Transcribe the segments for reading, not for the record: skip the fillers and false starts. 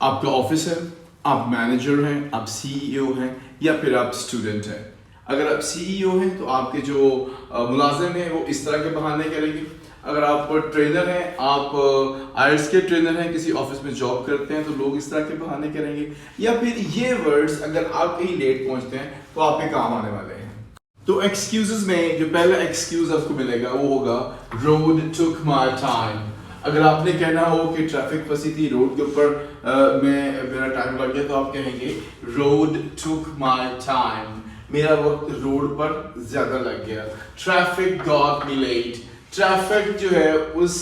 आपका ऑफिस है, आप मैनेजर हैं, आप सीईओ हैं या फिर आप स्टूडेंट हैं। अगर आप सीईओ हैं तो आपके जो मुलाजिम हैं वो इस तरह के बहाने करेंगे। अगर आप ट्रेनर हैं, आप आईएलटीएस के ट्रेनर हैं, किसी ऑफिस में जॉब करते हैं तो लोग इस तरह के बहाने करेंगे। या फिर ये वर्ड्स अगर आप कहीं लेट पहुंचते हैं तो आपके काम आने वाले हैं। तो एक्सक्यूजेस में जो पहला एक्सक्यूज आपको मिलेगा वो होगा रोड टुक माय टाइम। अगर आपने कहना हो कि ट्रैफिक फंसी थी रोड के ऊपर मेरा टाइम लग गया तो आप कहेंगे रोड टुक माय टाइम, मेरा वक्त रोड पर ज्यादा लग गया। Traffic got me late, traffic जो है उस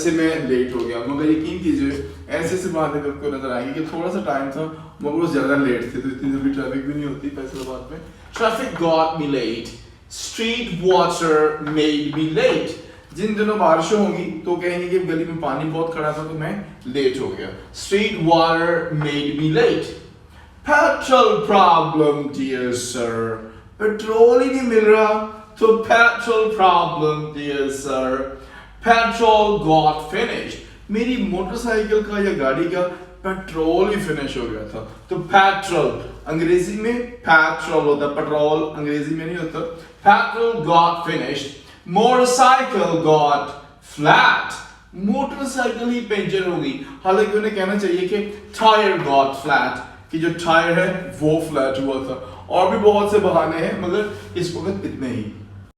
से मैं लेट हो गया। मगर यकीन कीजिए ऐसे से बातें आपको नजर आएंगी कि थोड़ा सा टाइम था मगर वो ज्यादा लेट थे, तो इतनी जल्दी ट्रैफिक भी नहीं होती फैसलाबाद में। Traffic got me late, street water made me late, जिन दिनों बारिशें होंगी तो कहेंगे कि गली में पानी बहुत खड़ा था तो मैं लेट हो गया। Street water made me late. Petrol problem dear sir, petrol ही नहीं मिल रहा तो petrol problem dear sir. Petrol got finished, मेरी मोटरसाइकिल का या गाड़ी का पेट्रोल ही फिनिश हो गया था। तो पेट्रोल अंग्रेजी में पेट्रोल होता, पेट्रोल अंग्रेजी में नहीं होता। Petrol got finished. Motorcycle got flat, motorcycle ही पंचर हो गई। हालांकि उन्हें कहना चाहिए कि टायर गॉट फ्लैट, कि जो टायर है वो फ्लैट हुआ था। और भी बहुत से बहाने हैं मगर इस वक्त इतने ही।